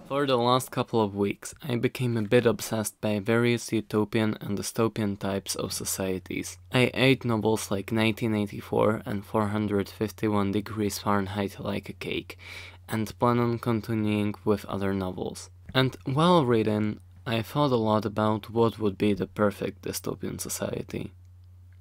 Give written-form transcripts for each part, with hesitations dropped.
For the last couple of weeks, I became a bit obsessed by various utopian and dystopian types of societies. I ate novels like 1984 and 451 degrees Fahrenheit like a cake, and plan on continuing with other novels. And while reading, I thought a lot about what would be the perfect dystopian society.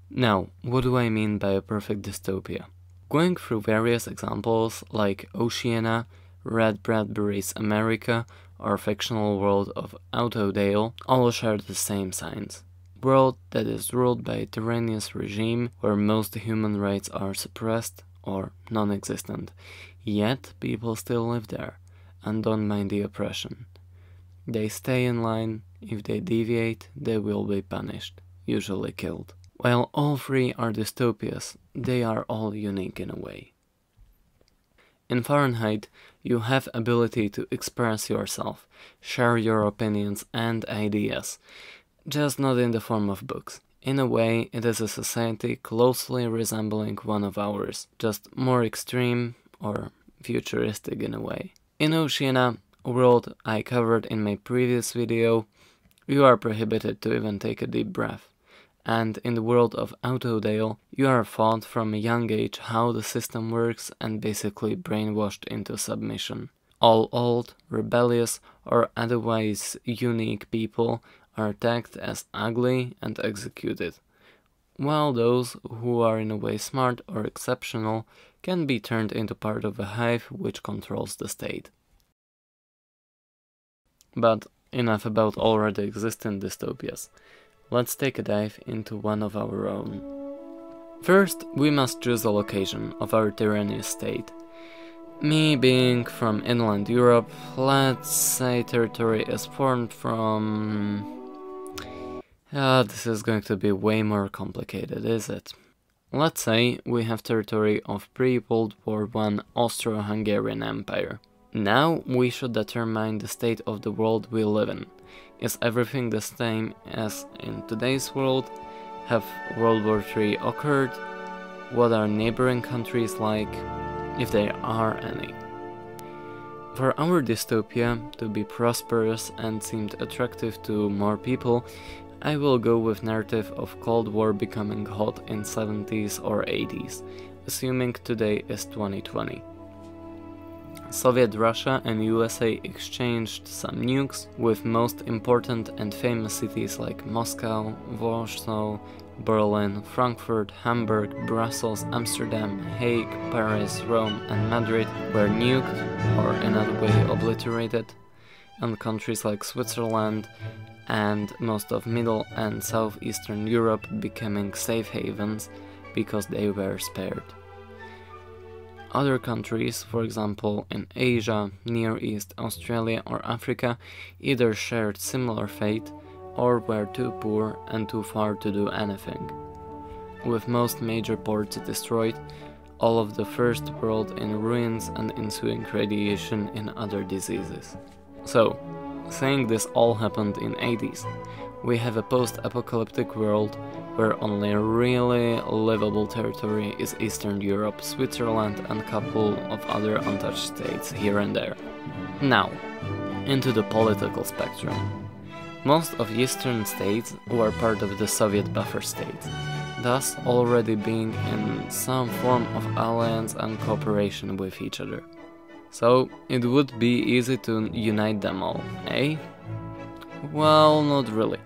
Now, what do I mean by a perfect dystopia? Going through various examples like Oceania, Red Bradbury's America, or fictional world of Autodale all share the same signs. World that is ruled by a tyrannous regime where most human rights are suppressed or non-existent, yet people still live there and don't mind the oppression. They stay in line, if they deviate they will be punished, usually killed. While all three are dystopias, they are all unique in a way. In Fahrenheit, you have ability to express yourself, share your opinions and ideas, just not in the form of books. In a way, it is a society closely resembling one of ours, just more extreme or futuristic in a way. In Oceania, a world I covered in my previous video, you are prohibited to even take a deep breath. And in the world of Autodale, you are taught from a young age how the system works and basically brainwashed into submission. All old, rebellious, or otherwise unique people are tagged as ugly and executed, while those who are in a way smart or exceptional can be turned into part of a hive which controls the state. But enough about already existing dystopias. Let's take a dive into one of our own. First, we must choose the location of our tyrannous state. Me being from inland Europe, let's say territory is formed from... this is going to be way more complicated, is it? Let's say we have territory of pre-World War I Austro-Hungarian Empire. Now we should determine the state of the world we live in. Is everything the same as in today's world? Have World War III occurred? What are neighboring countries like, if there are any? For our dystopia to be prosperous and seemed attractive to more people, I will go with narrative of Cold War becoming hot in 70s or 80s, assuming today is 2020. Soviet Russia and USA exchanged some nukes, with most important and famous cities like Moscow, Warsaw, Berlin, Frankfurt, Hamburg, Brussels, Amsterdam, Hague, Paris, Rome and Madrid were nuked or in other way obliterated, and countries like Switzerland and most of Middle and Southeastern Europe becoming safe havens because they were spared. Other countries, for example in Asia, Near East, Australia or Africa, either shared similar fate or were too poor and too far to do anything. With most major ports destroyed, all of the first world in ruins and ensuing radiation in other diseases. So, saying this all happened in 80s, we have a post-apocalyptic world where only really livable territory is Eastern Europe, Switzerland and a couple of other untouched states here and there. Now, into the political spectrum. Most of Eastern states were part of the Soviet buffer state, thus already being in some form of alliance and cooperation with each other. So it would be easy to unite them all, eh? Well, not really.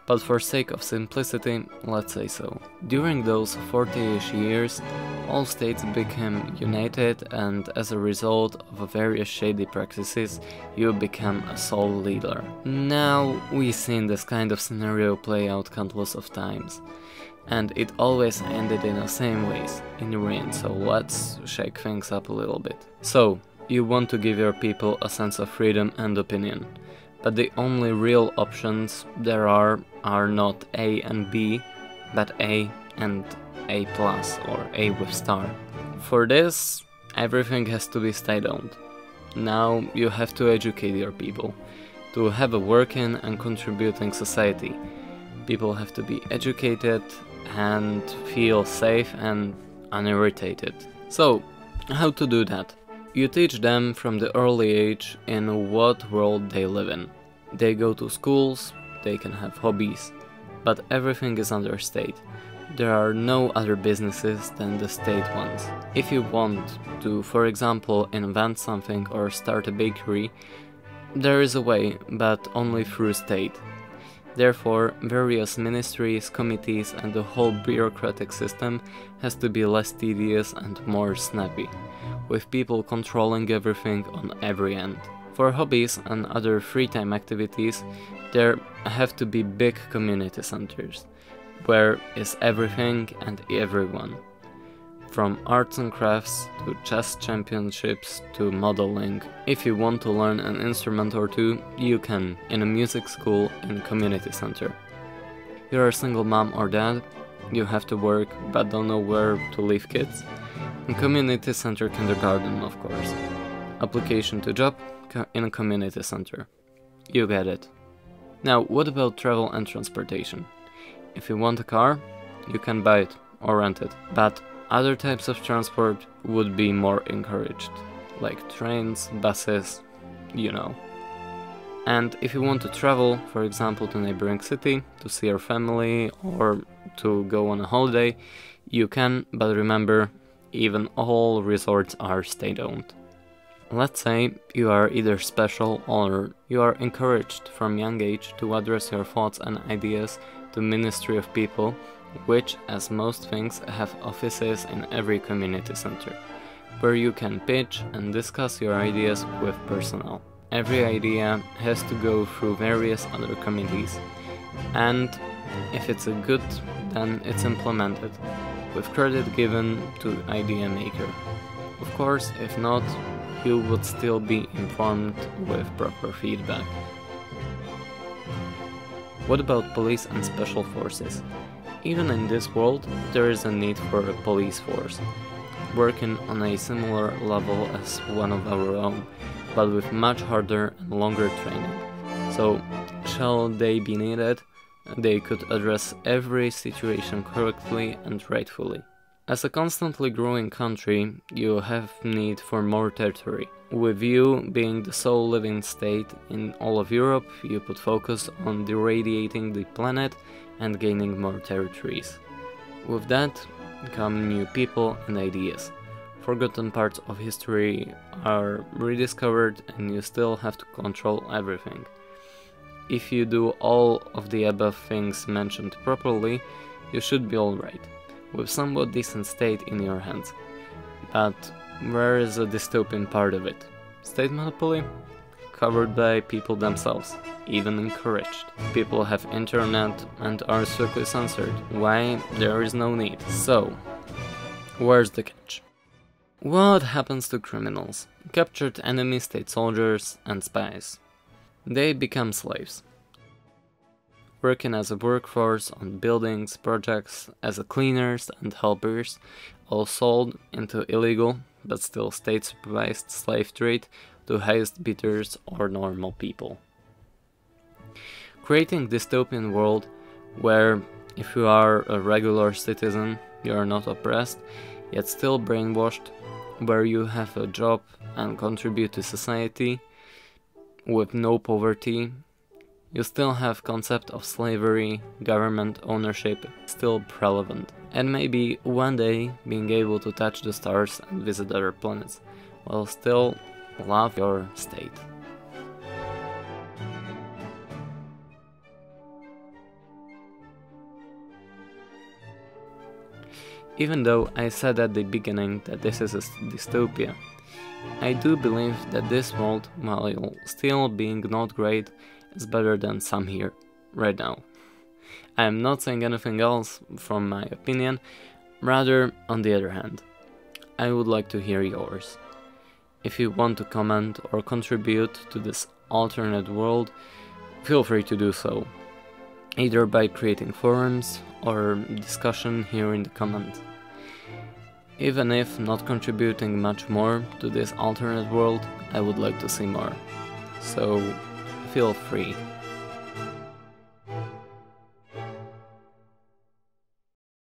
But for sake of simplicity, let's say so. During those 40-ish years, all states became united, and as a result of various shady practices, you become a sole leader. Now, we've seen this kind of scenario play out countless of times, and it always ended in the same ways, in ruin, so let's shake things up a little bit. So, you want to give your people a sense of freedom and opinion. But the only real options there are not A and B, but A and A+, or A with star. For this, everything has to be state-owned. Now you have to educate your people. To have a working and contributing society, people have to be educated and feel safe and unirritated. So, how to do that? You teach them from the early age in what world they live in. They go to schools, they can have hobbies, but everything is under state. There are no other businesses than the state ones. If you want to, for example, invent something or start a bakery, there is a way, but only through state. Therefore, various ministries, committees and the whole bureaucratic system has to be less tedious and more snappy, with people controlling everything on every end. For hobbies and other free time activities, there have to be big community centers, where is everything and everyone. From arts and crafts, to chess championships, to modeling. If you want to learn an instrument or two, you can, in a music school in a community center. You're a single mom or dad, you have to work but don't know where to leave kids? In community center kindergarten, of course. Application to job in a community center. You get it. Now, what about travel and transportation? If you want a car, you can buy it or rent it, but other types of transport would be more encouraged, like trains, buses, you know. And if you want to travel, for example, to a neighboring city, to see your family, or to go on a holiday, you can, but remember, even all resorts are state-owned. Let's say you are either special or you are encouraged from young age to address your thoughts and ideas to Ministry of People, which, as most things, have offices in every community center, where you can pitch and discuss your ideas with personnel. Every idea has to go through various other committees, and if it's a good, then it's implemented, with credit given to idea maker. Of course, if not, you would still be informed with proper feedback. What about police and special forces? Even in this world, there is a need for a police force, working on a similar level as one of our own, but with much harder and longer training. So, shall they be needed, they could address every situation correctly and rightfully. As a constantly growing country, you have need for more territory. With you being the sole living state in all of Europe, you put focus on irradiating the planet and gaining more territories. With that come new people and ideas. Forgotten parts of history are rediscovered and you still have to control everything. If you do all of the above things mentioned properly, you should be alright, with somewhat decent state in your hands. But where is the dystopian part of it? State monopoly? Covered by people themselves, even encouraged. People have internet and are strictly censored. Why? There is no need. So, where's the catch? What happens to criminals, captured enemy state soldiers and spies? They become slaves, working as a workforce on buildings, projects, as a cleaners and helpers, all sold into illegal but still state-supervised slave trade to highest bidders or normal people. Creating dystopian world where if you are a regular citizen you are not oppressed, yet still brainwashed, where you have a job and contribute to society with no poverty. You still have concept of slavery, government ownership still relevant, and maybe one day being able to touch the stars and visit other planets, while still love your state. Even though I said at the beginning that this is a dystopia, I do believe that this world, while still being not great, is better than some here, right now. I am not saying anything else from my opinion, rather on the other hand. I would like to hear yours. If you want to comment or contribute to this alternate world, feel free to do so, either by creating forums or discussion here in the comments. Even if not contributing much more to this alternate world, I would like to see more. So feel free.